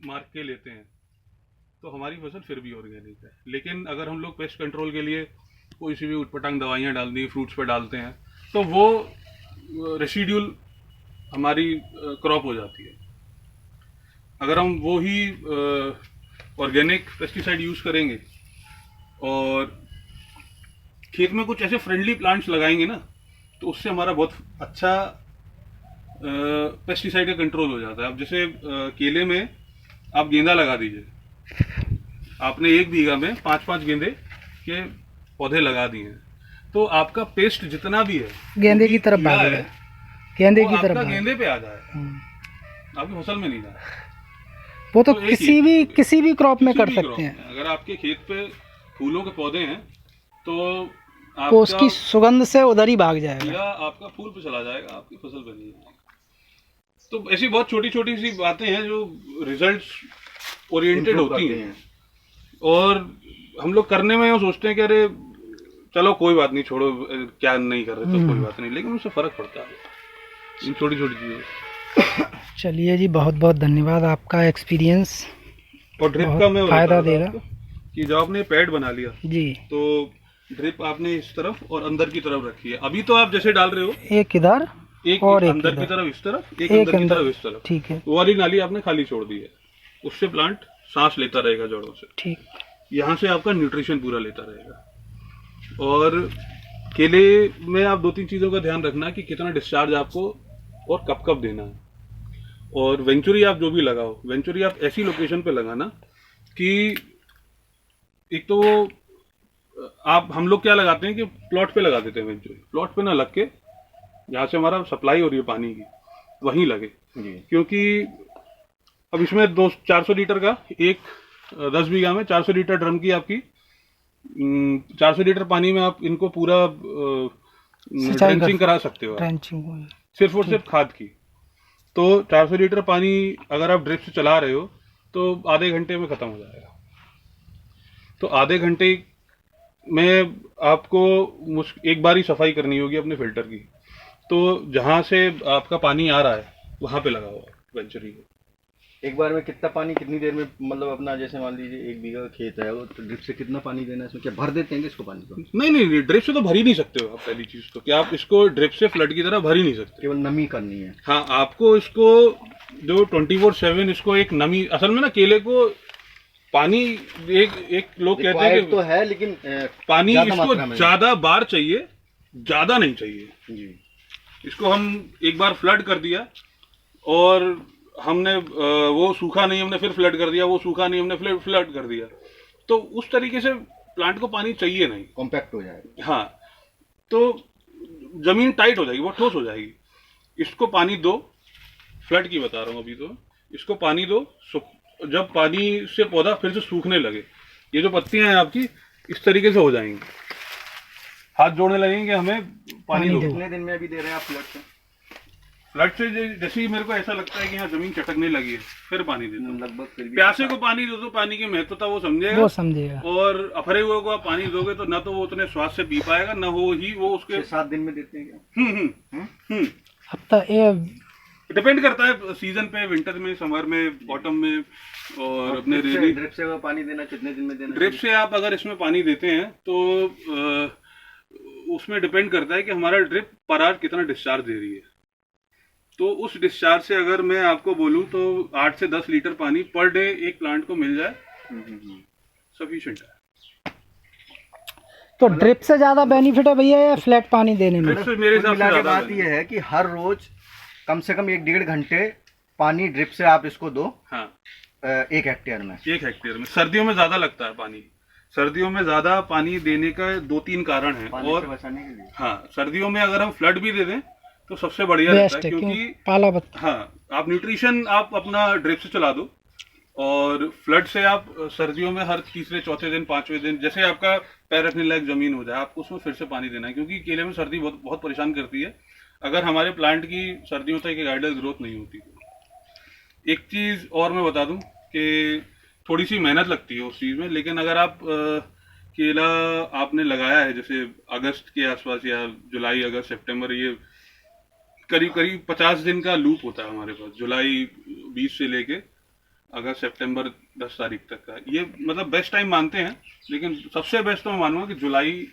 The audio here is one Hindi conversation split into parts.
मार्क के लेते हैं तो हमारी फसल फिर भी ऑर्गेनिक है। लेकिन अगर हम लोग पेस्ट कंट्रोल के लिए कोई सी भी उटपटांग दवाइयाँ डाल दी, फ्रूट्स पे डालते हैं, तो वो रेसिड्यूल हमारी क्रॉप हो जाती है। अगर हम वो ही ऑर्गेनिक पेस्टिसाइड यूज़ करेंगे और खेत में कुछ ऐसे फ्रेंडली प्लांट्स लगाएंगे ना, तो उससे हमारा बहुत अच्छा पेस्टिसाइड का कंट्रोल हो जाता है। अब जैसे केले में आप गेंदा लगा दीजिए, आपने 1 बीघा में 5-5 गेंदे के पौधे लगा दिए हैं, तो आपका पेस्ट जितना भी है गेंदे की तरफ भागेगा, गेंदे की तरफ गेंदे पे आ जाए, आपकी फसल में नहीं जाए। वो तो किसी भी क्रॉप में कर सकते हैं। अगर आपके खेत पे फूलों के पौधे हैं तो आपका उसकी सुगंध से उधर ही भाग जाएगा, या आपका फूल पे चला जाएगा, आपकी फसल बनी जाएगी। तो ऐसी बहुत छोटी छोटी सी बातें हैं जो रिजल्ट्स ओरिएंटेड होती हैं, और हम लोग करने में सोचते हैं कि अरे चलो कोई बात नहीं, छोड़ो, क्या नहीं कर रहे तो कोई बात नहीं, लेकिन उससे फर्क पड़ता है इन छोटी छोटी चीजों। चलिए जी, बहुत बहुत धन्यवाद, आपका एक्सपीरियंस और ड्रिप का मैं फायदा देगा कि जब आपने पैड बना लिया जी, तो ड्रिप आपने इस तरफ और अंदर की तरफ रखी है। अभी तो आप जैसे डाल रहे हो, एक इधर एक और अंदर की तरफ इस तरफ, एक अंदर की तरफ इस तरफ, ठीक है। वो वाली नाली आपने खाली छोड़ दी है, उससे प्लांट सांस लेता रहेगा जड़ों से, ठीक। यहाँ से आपका न्यूट्रिशन पूरा लेता रहेगा। और केले में आप 2-3 चीज़ों का ध्यान रखना कि कितना डिस्चार्ज आपको और कब कब देना है। और वेंचुरी आप जो भी लगाओ, वेंचुरी आप ऐसी लोकेशन पे लगाना कि एक तो हम लोग क्या लगाते हैं कि प्लॉट पे लगा देते हैं वेंचुरी, प्लॉट पे ना लग के जहाँ से हमारा सप्लाई हो रही है पानी की वहीं लगे जी। क्योंकि अब इसमें 400 लीटर का 10 बीघा में 400 लीटर ड्रम की आपकी 400 लीटर पानी में आप इनको पूरा ड्रेंचिंग करा सकते हो, सिर्फ और सिर्फ खाद की। तो 400 लीटर पानी अगर आप ड्रिप से चला रहे हो तो आधे घंटे में खत्म हो जाएगा। तो आधे घंटे में आपको एक बार ही सफाई करनी होगी अपने फिल्टर की। तो जहां से आपका पानी आ रहा है वहां पे लगाओ वेंचुरी को। एक बार में कितना पानी कितनी देर में, मतलब अपना जैसे मान लीजिए 1 बीघा खेत है वो, तो ड्रिप से कितना पानी देना है इसमें? क्या भर देते हैं इसको पानी को? नहीं, ड्रिप से तो भर ही नहीं सकते हो आप। पहली चीज तो क्या आप इसको ड्रिप से फ्लड की तरह भर ही नहीं सकते, केवल नमी करनी है। हाँ, आपको इसको जो 24/7 इसको एक नमी, असल में ना केले को पानी एक लोग कहते हैं कि तो है, लेकिन पानी इसको ज्यादा बार चाहिए, ज्यादा नहीं चाहिए जी। इसको हम एक बार फ्लड कर दिया और हमने वो सूखा नहीं, हमने फिर फ्लड कर दिया, वो सूखा नहीं, हमने फिर फ्लड कर दिया, तो उस तरीके से प्लांट को पानी चाहिए नहीं, कॉम्पैक्ट हो जाएगा। हाँ, तो जमीन टाइट हो जाएगी, वो ठोस हो जाएगी। इसको पानी दो, फ्लड की बता रहा हूँ अभी, तो इसको पानी दो, जब पानी से पौधा फिर से सूखने लगे, ये जो पत्तियां हैं आपकी इस तरीके से हो जाएंगी, हाथ जोड़ने लगेंगे, हमें पानी दो। कितने दिन में अभी दे रहे हैं आप फ्लड से? फ्लड से जैसे ही मेरे को ऐसा लगता है कि यहाँ जमीन चटकने लगी है, फिर पानी देता हूँ। लगभग प्यासे को पानी दो तो पानी की महत्वता वो समझेगा, और अफरे हुए को आप पानी दोगे तो न तो वो उतने स्वाद से पी पाएगा, न वो उसके 7 दिन में देते हैं क्या? हफ्ता डिपेंड करता है सीजन पे, विंटर में, समर में, ऑटम में। और अपने ड्रिप से पानी देना कितने दिन में देना? ड्रिप से आप अगर इसमें पानी देते हैं तो उसमें डिपेंड करता है कि हमारा ड्रिप पर आवर कितना डिस्चार्ज दे रही है। तो उस डिस्चार्ज से अगर मैं आपको बोलूं तो 8 से 10 लीटर पानी पर डे एक प्लांट को मिल जाए, सफिशिएंट है। तो ड्रिप से ज्यादा बेनिफिट है भैया या फ्लैट पानी देने में? ड्रिप से मेरे हिसाब से बात यह है कि हर रोज कम से कम 1-1.5 घंटे पानी ड्रिप से आप इसको दो। हाँ, 1 हेक्टेयर में। 1 हेक्टेयर में सर्दियों में ज्यादा लगता है पानी। सर्दियों में ज्यादा पानी देने का 2-3 कारण है, और बचाने के लिए। हाँ, सर्दियों में अगर हम फ्लड भी दे दें तो सबसे बढ़िया रहता है, क्योंकि पाला हाँ, आप न्यूट्रिशन आप अपना ड्रिप से चला दो, और फ्लड से आप सर्दियों में हर तीसरे, चौथे दिन, 5वें दिन जैसे आपका पैर रखने लायक जमीन हो जाए, आपको उसमें फिर से पानी देना है, क्योंकि केले में सर्दी बहुत परेशान करती है। अगर हमारे प्लांट की सर्दियों तक गाइडल ग्रोथ नहीं होती। एक चीज और मैं बता दूं कि थोड़ी सी मेहनत लगती है उस चीज में, लेकिन अगर आप केला आपने लगाया है जैसे अगस्त के आसपास या जुलाई, अगस्त, सितंबर, ये करीब 50 दिन का लूप होता है हमारे पास, जुलाई 20 से लेके अगस्त सितंबर 10 तारीख तक का, ये मतलब बेस्ट टाइम मानते हैं, लेकिन सबसे बेस्ट तो मैं मानूंगा कि जुलाई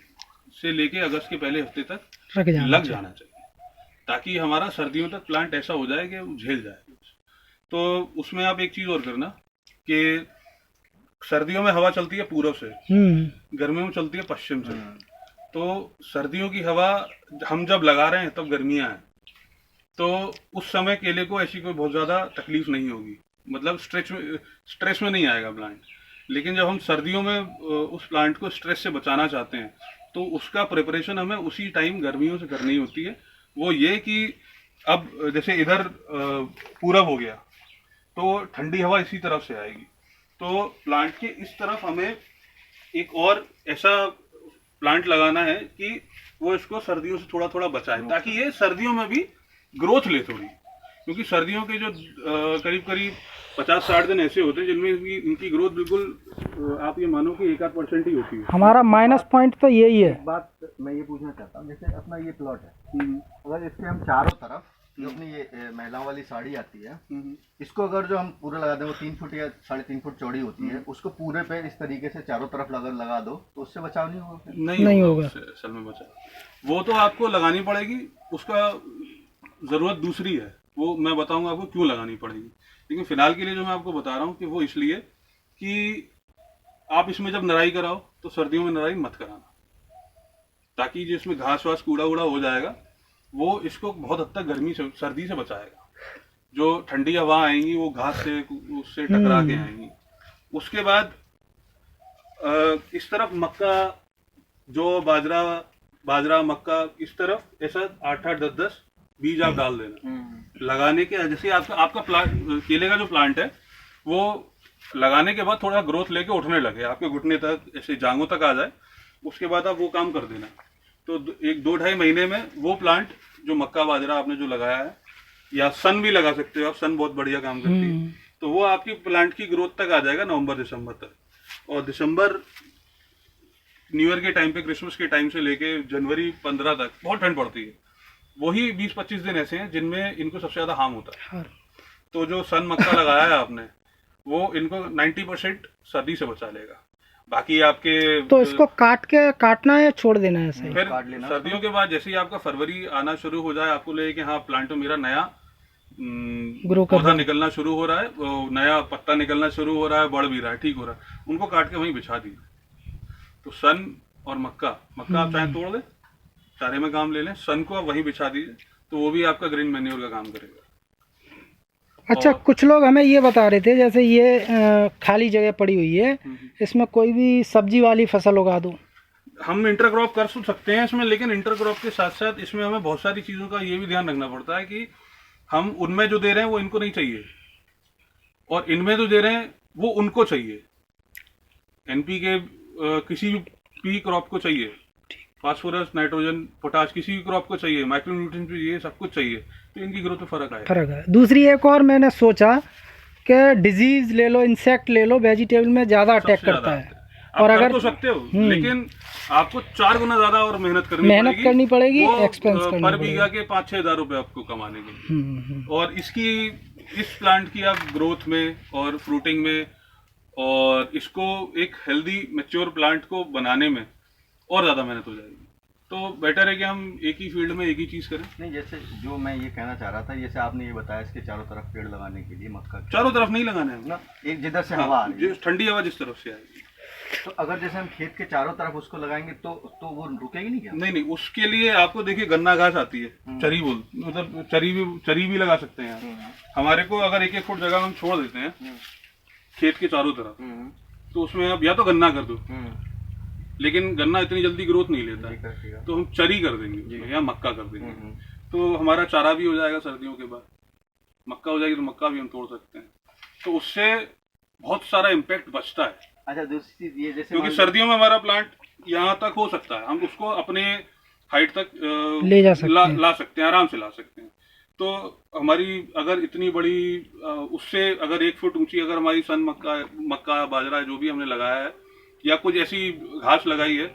से लेके अगस्त के पहले हफ्ते तक लग जाना चाहिए, ताकि हमारा सर्दियों तक प्लांट ऐसा हो जाए कि वो झेल जाए। तो उसमें आप एक चीज और करना कि सर्दियों में हवा चलती है पूरब से, गर्मियों में चलती है पश्चिम से। तो सर्दियों की हवा हम जब लगा रहे हैं तब गर्मियां हैं, तो उस समय केले को ऐसी कोई बहुत ज्यादा तकलीफ नहीं होगी, मतलब स्ट्रेस में नहीं आएगा प्लांट। लेकिन जब हम सर्दियों में उस प्लांट को स्ट्रेस से बचाना चाहते हैं, तो उसका प्रिपरेशन हमें उसी टाइम गर्मियों से करनी होती है। वो ये कि अब जैसे इधर पूरब हो गया तो ठंडी हवा इसी तरफ से आएगी, तो प्लांट के इस तरफ हमें एक और ऐसा प्लांट लगाना है कि वो इसको सर्दियों से थोड़ा थोड़ा बचाए, ताकि ये सर्दियों में भी ग्रोथ ले थोड़ी। क्योंकि सर्दियों के जो करीब करीब 50-60 दिन ऐसे होते हैं जिनमें इनकी ग्रोथ बिल्कुल आप ये मानो कि 1-8% ही होती है। हमारा माइनस पॉइंट तो यही है। बात मैं ये पूछना चाहता हूँ, जैसे अपना ये प्लॉट है, अगर इसके हम चारों तरफ जो अपनी ये महिलाओं वाली साड़ी आती है, इसको अगर जो हम पूरा लगा दें, वो 3 फुट या 3.5 फुट चौड़ी होती है, उसको पूरे पे इस तरीके से चारों तरफ लगा दो, तो उससे बचाव नहीं होगा? नहीं होगा असल में बचाव। वो तो आपको लगानी पड़ेगी, उसका जरूरत दूसरी है, वो मैं बताऊंगा आपको क्यों लगानी पड़ेगी। लेकिन फिलहाल के लिए जो मैं आपको बता रहा हूँ कि वो इसलिए कि आप इसमें जब नराई कराओ तो सर्दियों में नराई मत कराना, ताकि जिसमें घास वास कूड़ा उड़ा हो जाएगा वो इसको बहुत हद तक गर्मी से सर्दी से बचाएगा। जो ठंडी हवा आएंगी वो घास से उससे टकरा के आएंगी। उसके बाद इस तरफ मक्का, जो बाजरा मक्का, इस तरफ ऐसा 8-8 10-10 बीज आप डाल देना लगाने के। जैसे आपका प्लांट, केले का जो प्लांट है वो लगाने के बाद थोड़ा ग्रोथ लेके उठने लगे, आपके घुटने तक, ऐसे जांघों तक आ जाए, उसके बाद आप वो काम कर देना। तो 1-2-2.5 महीने में वो प्लांट जो मक्का बाजरा आपने जो लगाया है, या सन भी लगा सकते हो आप, सन बहुत बढ़िया काम करती है, तो वो आपकी प्लांट की ग्रोथ तक आ जाएगा नवंबर-दिसंबर तक। और दिसंबर न्यू ईयर के टाइम पे, क्रिसमस के टाइम से लेके जनवरी 15 तक बहुत ठंड पड़ती है। वही 20-25 दिन ऐसे हैं जिनमें इनको सबसे ज्यादा हार्म होता है। तो जो सन मक्का लगाया है आपने, वो इनको 90% सर्दी से बचा लेगा। बाकी आपके तो इसको काटना है, छोड़ देना है ऐसे? फिर सर्दियों के बाद जैसे ही आपका फरवरी आना शुरू हो जाए, आपको लगे कि हाँ प्लांट में मेरा नया पौधा निकलना शुरू हो रहा है, नया पत्ता निकलना शुरू हो रहा है, बढ़ भी रहा है, ठीक हो रहा है, उनको काट के वहीं बिछा दीजिए। तो सन और मक्का आप चाहे तोड़ दे, चारे में काम ले लें, सन को आप वहीं बिछा दीजिए, तो वो भी आपका ग्रीन मैन्योर का काम करेगा। अच्छा, कुछ लोग हमें ये बता रहे थे, जैसे ये खाली जगह पड़ी हुई है, इसमें कोई भी सब्जी वाली फसल उगा दो। हम इंटरक्रॉप कर सकते हैं इसमें, लेकिन इंटरक्रॉप के साथ साथ इसमें हमें बहुत सारी चीजों का ये भी ध्यान रखना पड़ता है कि हम उनमें जो दे रहे हैं वो इनको नहीं चाहिए, और इनमें जो दे रहे हैं वो उनको चाहिए। एनपीके किसी भी क्रॉप को चाहिए, फास्फोरस, नाइट्रोजन, पोटाश किसी भी क्रॉप को चाहिए, माइक्रोन्यूट्रिएंट्स भी, ये सब कुछ चाहिए, तो इनकी ग्रोथ में फर्क है। दूसरी एक और मैंने सोचा कि डिजीज ले लो, इंसेक्ट ले लो, वेजिटेबल में ज्यादा अटैक करता है, और अगर तो सकते हो, लेकिन आपको 4 गुना ज्यादा और मेहनत करनी पड़ेगी, एक्सपेंस पर बीघा के 5-6 हज़ार रुपए आपको कमाने के लिए। और इस प्लांट की आप ग्रोथ में और फ्रूटिंग में, और इसको एक हेल्दी मैच्योर प्लांट को बनाने में और ज्यादा मेहनत हो जाएगी। तो बेटर है कि हम एक ही फील्ड में एक ही चीज करें। नहीं, जैसे जो मैं ये कहना चाह रहा था, जैसे आपने ये बताया इसके चारों तरफ पेड़ लगाने के लिए, मक्का चारों तरफ नहीं लगाना है ना, एक जिधर से हवा आ रही है, ठंडी हवा जिस तरफ से आएगी। तो अगर जैसे हम खेत के चारों तरफ उसको लगाएंगे तो वो रुकेगी नहीं क्या? नहीं, उसके लिए आपको देखिए गन्ना घास आती है, चरी मतलब चरी भी लगा सकते हैं। हमारे को अगर 1-1 फुट जगह हम छोड़ देते हैं खेत के चारों तरफ, तो उसमें आप या तो गन्ना कर दो, लेकिन गन्ना इतनी जल्दी ग्रोथ नहीं लेता है, तो हम चरी कर देंगे या मक्का कर देंगे, तो हमारा चारा भी हो जाएगा। सर्दियों के बाद मक्का हो जाएगी तो मक्का भी हम तोड़ सकते हैं, तो उससे बहुत सारा इम्पैक्ट बचता है। अच्छा, दूसरी चीज ये, जैसे क्योंकि सर्दियों में हमारा प्लांट यहाँ तक हो सकता है, हम उसको अपने हाइट तक ले जा सकते हैं, ला सकते हैं, आराम से ला सकते हैं। तो हमारी अगर इतनी बड़ी उससे अगर 1 फुट ऊंची अगर हमारी सन मक्का बाजरा जो भी हमने लगाया है, या कुछ ऐसी घास लगाई है,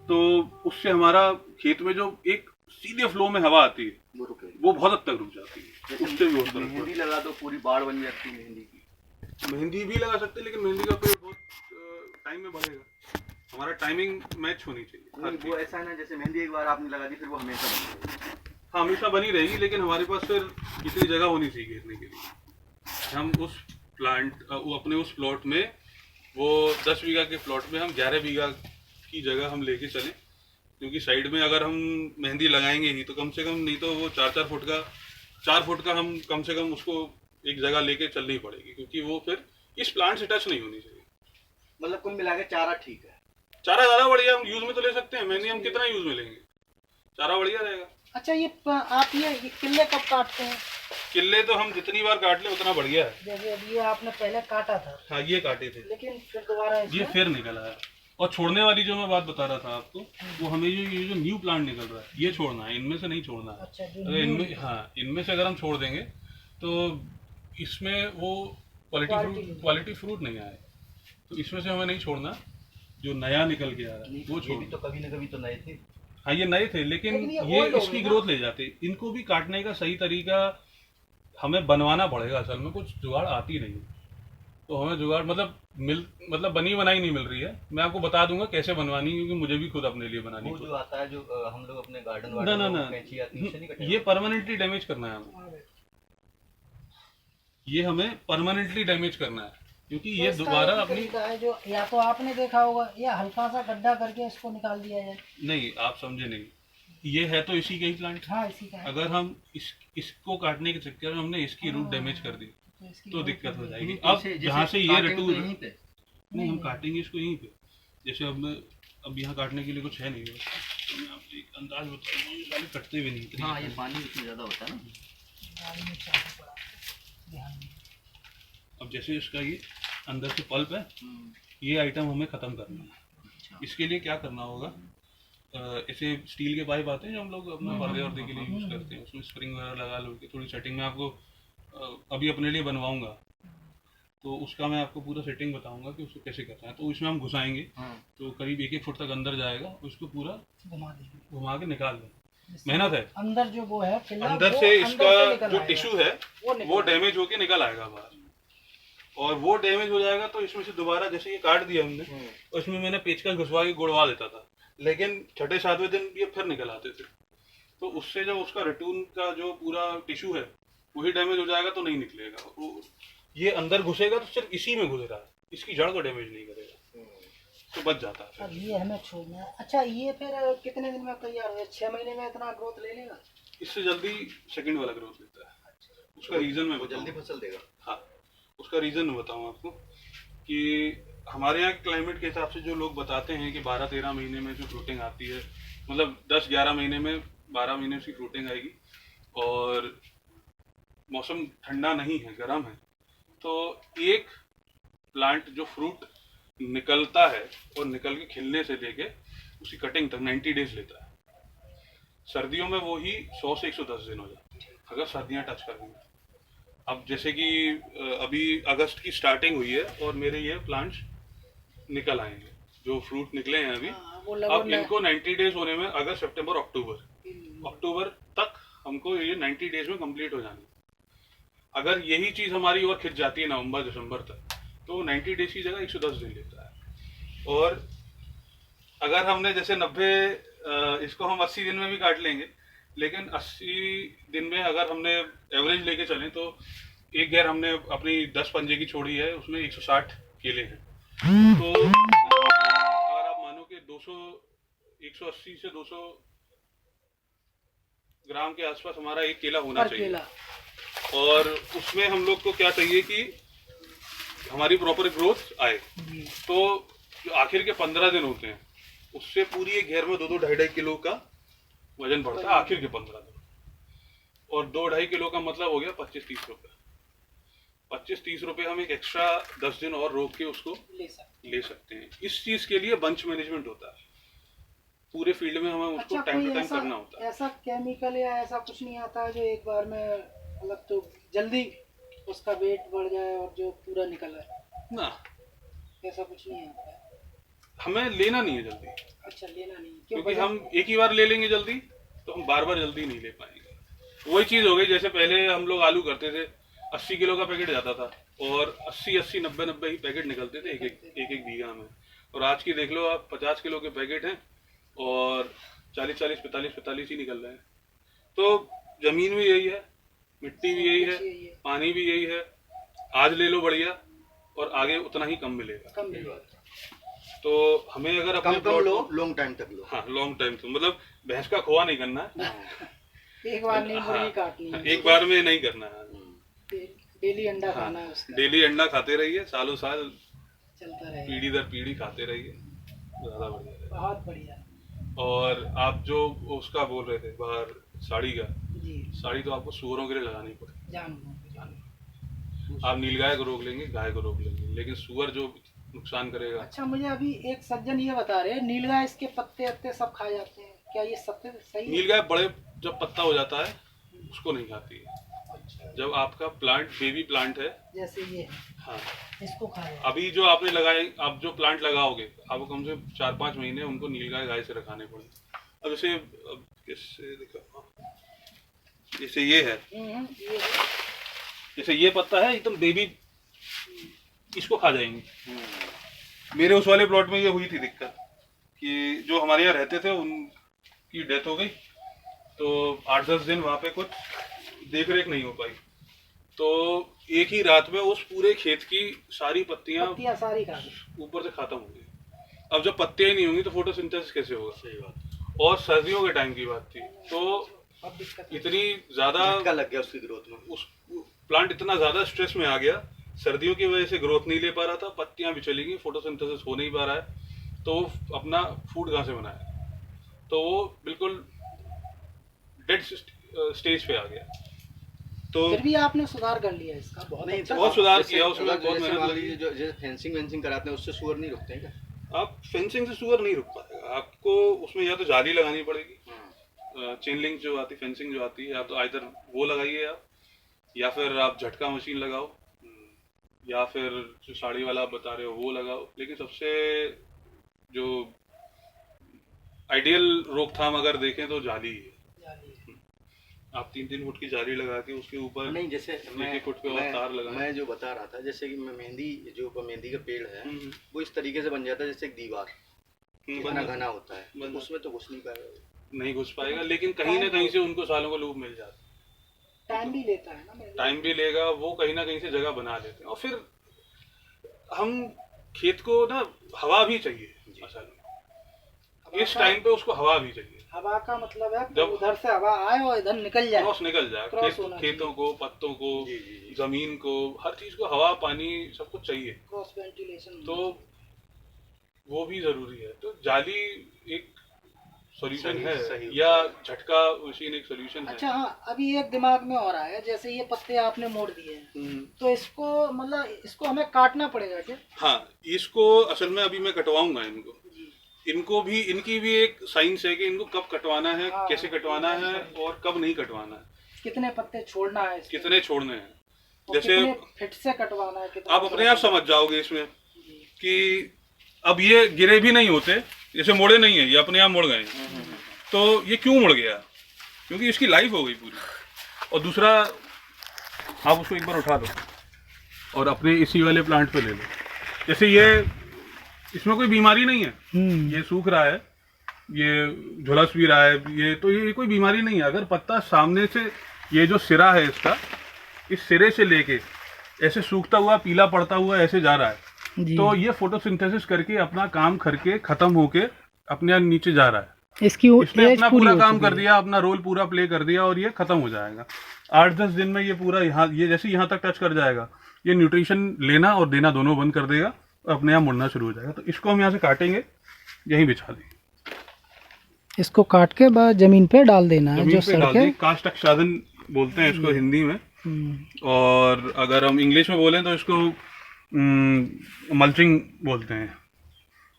तो उससे हमारा खेत में जो एक सीधे फ्लो में हवा आती है वो बहुत हद तक रुक जाती है। उससे भी मेहंदी लगा दो, पूरी बाढ़ बन जाती है मेहंदी की। मेहंदी भी लगा सकते हैं, लेकिन मेहंदी का पेड़ बहुत टाइम में बढ़ेगा। हमारा टाइमिंग मैच होनी चाहिए। हर वो ऐसा है ना, जैसे मेहंदी एक बार आपने लगा दी फिर वो हमेशा बनी रहेगी। हाँ, हमेशा बनी रहेगी, लेकिन हमारे पास फिर इतनी जगह होनी चाहिए घेरने के लिए। हम उस वो अपने उस प्लॉट में, वो 10 बीघा के प्लॉट में हम 11 बीघा की जगह हम लेके चलें, क्योंकि साइड में अगर हम मेहंदी लगाएंगे ही तो कम से कम, नहीं तो वो 4 फुट का हम कम से कम उसको एक जगह लेके चलनी पड़ेगी, क्योंकि वो फिर इस प्लांट से टच नहीं होनी चाहिए। मतलब कुल मिला के चारा ठीक है। चारा ज़्यादा बढ़िया हम यूज में तो ले सकते हैं, मेहंदी हम कितना यूज में लेंगे, चारा बढ़िया रहेगा। अच्छा, आप ये किल्ले कब काटते हैं? किले तो हम जितनी बार काट ले उतना बढ़िया है। जैसे अब ये आपने पहले काटा था। हाँ, ये काटे थे, लेकिन फिर दोबारा ये फिर निकल आया। और छोड़ने वाली जो मैं बात बता रहा था आपको, वो हमें ये जो न्यू प्लांट निकल रहा है, ये छोड़ना है, इनमें से नहीं छोड़ना है। अच्छा, अगर इनमें, हाँ, इनमें से अगर हम छोड़ देंगे तो इसमें वो क्वालिटी फ्रूट नहीं आए, तो इसमें से हमें नहीं छोड़ना। जो नया निकल के आ रहा है वो ये भी तो कभी न कभी तो नए थे। हाँ, ये नए थे, लेकिन ये इसकी ग्रोथ ले जाते। इनको भी काटने का सही तरीका हमें बनवाना पड़ेगा। असल में कुछ जुगाड़ आती नहीं, तो हमें जुगाड़ मतलब बनी बनाई नहीं मिल रही है। मैं आपको बता दूंगा कैसे बनवानी, क्योंकि मुझे भी खुद अपने लिए बनानी वो जो आता है, जो हम लोग अपने गार्डन ना, कैंची आती है, उससे नहीं कटेगा? ये परमानेंटली डैमेज करना है हमें, ये हमें परमानेंटली डैमेज करना है, क्योंकि ये दोबारा अपनी है जो, या तो आपने देखा होगा, या हल्का सा गड्ढा करके इसको निकाल दिया जाए। नहीं, आप समझे नहीं, ये है तो इसी का ही प्लांट। हाँ, इसी का है। अगर हम इसको काटने के चक्कर में हमने इसकी रूट डैमेज कर दी तो दिक्कत हो जाएगी। तो अब जहाँ से ये रटू, यहीं पे नहीं, हम काटेंगे इसको यहीं पे। जैसे अब यहाँ काटने के लिए कुछ है नहीं, तो मैं आपको एक अंदाज बताऊंगा, ये साले कटते भी नहीं। हाँ, ये पानी इसमें ज्यादा होता है ना। अब जैसे इसका ये अंदर से पल्प है, ये आइटम हमें ख़त्म करना है। इसके लिए क्या करना होगा, ऐसे स्टील के पाइप आते हैं जो हम लोग अपना पर्दे वर्दे के लिए यूज़ करते हैं, उसमें स्प्रिंग वगैरह लगा लो के थोड़ी सेटिंग में आपको अभी अपने लिए बनवाऊंगा, तो उसका मैं आपको पूरा सेटिंग बताऊंगा कि उसको कैसे करना है। तो इसमें हम घुसाएंगे, तो करीब 1-1 फुट तक अंदर जाएगा, उसको पूरा घुमा के निकाल देंगे। मेहनत है, अंदर जो वो है, अंदर से इसका जो टिश्यू है वो डैमेज होके निकल आएगा बाहर, और वो डैमेज हो जाएगा तो इसमें से दोबारा, जैसे ये काट दिया हमने, और इसमें मैंने पेचकस घुसवा के गुड़वा देता था, लेकिन 6-7वें दिन ये फिर निकल आते थे। तो उससे जब उसका रेटून का जो पूरा टिश्यू है वही डैमेज हो जाएगा तो नहीं निकलेगा। वो ये अंदर घुसेगा तो सिर्फ इसी में घुसेगा, इसकी जड़ को डैमेज नहीं करेगा, तो बच जाता है। अब ये हमें छोड़ना है। अच्छा, ये फिर कितने दिन में तैयार हो? 6 महीने में इतना ग्रोथ ले लेगा? इससे जल्दी सेकंड वाला ग्रोथ लेता है। उसका रीजन मैं जल्दी फसल देगा। हाँ, उसका रीजन मैं बताऊँ आपको कि हमारे यहाँ क्लाइमेट के हिसाब से जो लोग बताते हैं कि 12-13 महीने में जो फ्रूटिंग आती है, मतलब 10-11 महीने में 12 महीने की फ्रूटिंग आएगी, और मौसम ठंडा नहीं है, गर्म है, तो एक प्लांट जो फ्रूट निकलता है और निकल के खिलने से लेके उसकी कटिंग तक 90 डेज लेता है। सर्दियों में वो ही 100 से 110 दिन हो जाते हैं अगर सर्दियाँ टच कर देंगे। अब जैसे कि अभी अगस्त की स्टार्टिंग हुई है और मेरे ये प्लांट्स निकल आएंगे, जो फ्रूट निकले हैं अभी। अब इनको 90 डेज होने में अगस्त, सितंबर, अक्टूबर तक हमको ये 90 डेज में कंप्लीट हो जानी। अगर यही चीज हमारी और खिंच जाती है नवंबर दिसंबर तक, तो 90 डेज की जगह 110 दिन लेता है। और अगर हमने जैसे 90, इसको हम 80 दिन में भी काट लेंगे, लेकिन 80 दिन में अगर हमने एवरेज लेके चलें तो एक घेर हमने अपनी 10 पंजे की छोड़ी है, उसमें 160 केले हैं। तो अगर आप मानो कि 180 से 200 ग्राम के आसपास हमारा एक केला होना चाहिए। और उसमें हम लोग को क्या चाहिए कि हमारी प्रॉपर ग्रोथ आए। तो जो आखिर के 15 दिन होते हैं उससे पूरी एक घेर में 2-2, 2.5 किलो का वजन बढ़ता है आखिर के 15 दिन। और 2-2.5 किलो का मतलब हो गया 25-30 रुपए। 25-30 रुपए हम एक एक्स्ट्रा 10 दिन और रोक के उसको ले सकते हैं। इस चीज के लिए बंच मैनेजमेंट होता है, पूरे फील्ड में हमें उसको टाइम टू टाइम करना होता है। ऐसा केमिकल या ऐसा कुछ नहीं आता है जो एक बार में मतलब तो जल्दी उसका वेट बढ़ जाए और जो पूरा निकल आए ना? ऐसा कुछ नहीं आता है, हमें लेना नहीं है जल्दी। अच्छा, लेना नहीं, क्योंकि हम एक ही बार ले लेंगे जल्दी तो हम बार बार जल्दी नहीं ले पाएंगे। वही चीज हो गई जैसे पहले हम लोग आलू करते थे, 80 किलो का पैकेट जाता था, और 80 90 ही पैकेट निकलते थे एक बीघा में। और आज की देख लो आप, 50 किलो के पैकेट हैं और 40 45 ही निकल रहे हैं। तो जमीन भी यही है, मिट्टी भी यही है, पानी भी यही है। आज ले लो बढ़िया और आगे उतना ही कम मिलेगा। तो हमें अगर अपने कम लो, लॉन्ग टाइम तक लो। हाँ, लॉन्ग टाइम तक, मतलब भैंस का खोआ नहीं करना है। एक बार नहीं, मुर्गी काटनी है, एक बार में नहीं करना है। डेली अंडा खाना है उसका। डेली अंडा खाते रहिए, सालों साल चलता रहे, पीढ़ी दर पीढ़ी खाते रहिए, ज्यादा बढ़िया है। बहुत बढ़िया। और आप जो उसका बोल रहे थे बाहर साड़ी का, जी, साड़ी तो आपको सूअरों के लिए लगानी पड़ेगी। जानवर। आप नीलगाय को रोक लेंगे, गाय को रोक लेंगे, लेकिन सूअर जो नुकसान करेगा। अच्छा, मुझे अभी एक सज्जन ये बता रहे हैं नीलगाय इसके पत्ते अत्ते सब खा जाते हैं, क्या ये सत्य सही है? नीलगाय बड़े जब पत्ता हो जाता है उसको नहीं खाती है। अच्छा, जब आपका प्लांट बेबी प्लांट है, जैसे ये है, हाँ, इसको खाया। अभी जो आपने लगाए, आप जो प्लांट लगाओगे आपको कम से 4-5 महीने उनको नीलगाय गाय से रखाने पड़ेंगे। अब जैसे किससे दिखा, जैसे ये है, ये जैसे ये पत्ता है एकदम बेबी, इसको खा जाएंगे। मेरे उस वाले प्लॉट में ये हुई थी दिक्कत कि जो हमारे यहाँ रहते थे उनकी डेथ हो गई, तो 8-10 दिन वहाँ पे कुछ देख रेख नहीं हो पाई। तो एक ही रात में उस पूरे खेत की सारी पत्तियां सारी खा गई, ऊपर से खत्म हो गई। अब जब पत्तियां ही नहीं होंगी तो फोटोसिंथेसिस कैसे होगा? सही बात। और सर्दियों के टाइम की बात थी, तो इतनी ज्यादा लग गया उसकी ग्रोथ में, उस प्लांट इतना ज्यादा स्ट्रेस में आ गया, सर्दियों की वजह से ग्रोथ नहीं ले पा रहा था, पत्तियां भी चली गई, फोटोसिंथेसिस हो नहीं पा रहा है, तो वो अपना फूड कहाँ से बनाया? तो वो बिल्कुल डेड स्टेज पे आ गया। तो फिर भी आपने सुधार कर लिया इसका, बहुत नहीं, अच्छा। बहुत सुधार किया उसमें, बहुत जैसे मेहनत मान लगी। लीजिए जो फेंसिंग वेंसिंग कराते हैं उससे सूअर नहीं रुकते हैं क्या? आप फेंसिंग से सूअर नहीं रुक पाएगा, आपको उसमें या तो जाली लगानी पड़ेगी, चेन लिंक जो आती, फेंसिंग जो आती है, या तो आइदर वो लगाइए आप, या फिर आप झटका मशीन लगाओ, या फिर जो साड़ी वाला आप बता रहे हो वो लगाओ। लेकिन सबसे जो आइडियल रोकथाम अगर देखें तो जाली है। आप 3-3 फुट की जाली लगा के उसके ऊपर नहीं, जैसे एक फुट पे और तार लगाएं। मैं जो बता रहा था, जैसे कि मेहंदी का पेड़ है, वो इस तरीके से बन जाता है जैसे एक दीवार, इतना घना होता है, उसमें तो घुस नहीं पाएगा, नहीं घुस पाएगा, लेकिन कहीं ना कहीं से उनको सालों का लूप मिल जाता है। टाइम भी लेता है ना, टाइम भी लेगा, वो कहीं ना कहीं से जगह बना लेते हैं। और फिर हम खेत को ना हवा भी चाहिए असल में, इस टाइम पे उसको हवा भी चाहिए। हवा का मतलब है जब उधर से हवा आए और इधर निकल जाए, क्रॉस निकल जाए, खेतों को, पत्तों को, जमीन को, हर चीज को हवा पानी सब कुछ चाहिए, क्रॉस वेंटिलेशन, तो वो भी जरूरी है। तो जाली एक सॉल्यूशन है, या झटका मशीन एक सॉल्यूशन है। अच्छा, हाँ, अभी एक दिमाग में और आया, जैसे ये पत्ते आपने मोड़ दिए हैं, तो इसको मतलब इसको हमें काटना पड़ेगा क्या? हाँ, इसको असल में अभी मैं कटवाऊंगा इनको भी, इनकी भी एक साइंस है कि इनको कब कटवाना है, कैसे कटवाना है और कब नहीं कटवाना है, कितने पत्ते छोड़ना है, कितने छोड़ने हैं, जैसे फिट से कटवाना है, आप अपने आप समझ जाओगे इसमें कि अब ये गिरे भी नहीं होते, जैसे मोड़े नहीं है, ये अपने आप मुड़ गए, तो ये क्यों मुड़ गया? क्योंकि इसकी लाइफ हो गई पूरी। और दूसरा, आप उसको एक बार उठा लो और अपने इसी वाले प्लांट पे ले लो, जैसे ये, इसमें कोई बीमारी नहीं है, ये सूख रहा है, ये झुलस भी रहा है, ये तो ये कोई बीमारी नहीं है। अगर पत्ता सामने से, ये जो सिरा है इसका, इस सिरे से लेके ऐसे सूखता हुआ, पीला पड़ता हुआ ऐसे जा रहा है, तो ये फोटोसिंथेसिस करके अपना काम करके खत्म होके अपने नीचे जा रहा है। इसने अपना पूरा काम कर दिया, अपना रोल पूरा प्ले कर दिया और ये खत्म हो जाएगा 8-10 दिन में। ये पूरा यहाँ, ये जैसे यहाँ तक टच कर जाएगा, ये न्यूट्रिशन लेना और देना दोनों बंद कर देगा और अपने आप मुड़ना शुरू हो जाएगा। तो इसको हम यहाँ से काटेंगे, यहीं बिछा देंगे, इसको काट के बाद जमीन पे डाल देना है, जो सड़के काष्ठ आच्छादन बोलते हैं इसको हिंदी में, और अगर हम इंग्लिश में बोलें तो इसको मल्चिंग बोलते हैं,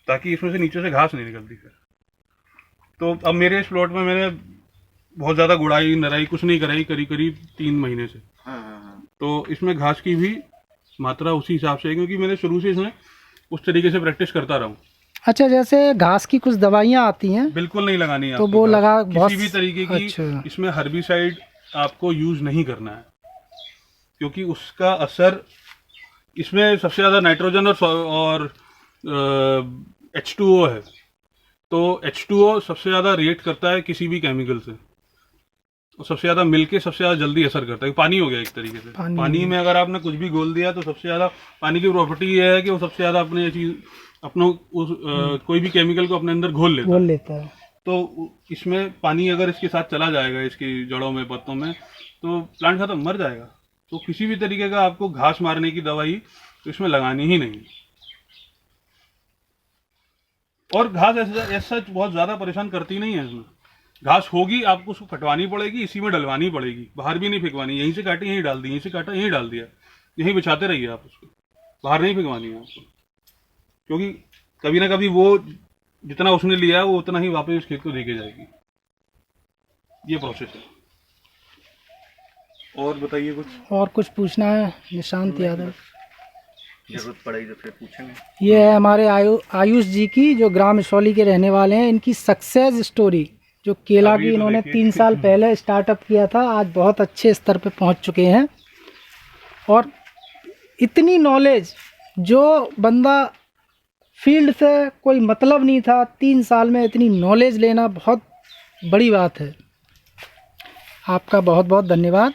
ताकि इसमें से नीचे से घास नहीं निकलती फिर। तो अब मेरे इस प्लॉट में मैंने बहुत ज़्यादा गुड़ाई नराई कुछ नहीं कराई, करीब 3 महीने से। तो इसमें घास की भी मात्रा उसी हिसाब से है, क्योंकि मैंने शुरू से इसमें उस तरीके से प्रैक्टिस करता रहा हूँ। अच्छा, जैसे घास की कुछ दवाइयाँ आती हैं, बिल्कुल नहीं लगानी है, तो वो लगा किसी भी तरीके की। अच्छा। इसमें हर्बिसाइड आपको यूज नहीं करना है, क्योंकि उसका असर इसमें सबसे ज़्यादा नाइट्रोजन और H2O है। तो H2O सबसे ज़्यादा रिएक्ट करता है किसी भी केमिकल से, और सबसे ज़्यादा मिलके सबसे ज़्यादा जल्दी असर करता है। पानी हो गया एक तरीके से, पानी में अगर आपने कुछ भी घोल दिया तो सबसे ज़्यादा पानी की प्रॉपर्टी ये है कि वो सबसे ज़्यादा अपने चीज अपनों कोई भी केमिकल को अपने अंदर घोल लेता है। तो इसमें पानी अगर इसके साथ चला जाएगा, इसकी जड़ों में, पत्तों में, तो प्लांट खत्म, मर जाएगा। तो किसी भी तरीके का आपको घास मारने की दवाई तो इसमें लगानी ही नहीं। और घास ऐसा बहुत ज्यादा परेशान करती नहीं है। इसमें घास होगी, आपको उसको कटवानी पड़ेगी, इसी में डलवानी पड़ेगी, बाहर भी नहीं फेंकवानी। यहीं से काटी यहीं डाल दी, यहीं से काटा यहीं डाल दिया, यहीं बिछाते रहिए आप उसको, बाहर नहीं फेंकवानी है आपको। क्योंकि कभी ना कभी वो जितना उसने लिया है वो उतना ही वापस उस खेत को देके जाएगी। ये प्रोसेस है। और बताइए कुछ। और कुछ पूछना है निशांत यादव? जरूरत पड़ेगी तो फिर पूछेंगे। ये है हमारे आयुष जी की, जो ग्राम इसौली के रहने वाले हैं। इनकी सक्सेस स्टोरी, जो केला की इन्होंने 3 साल पहले स्टार्टअप किया था, आज बहुत अच्छे स्तर पे पहुंच चुके हैं। और इतनी नॉलेज, जो बंदा फील्ड से कोई मतलब नहीं था, 3 साल में इतनी नॉलेज लेना बहुत बड़ी बात है। आपका बहुत बहुत धन्यवाद।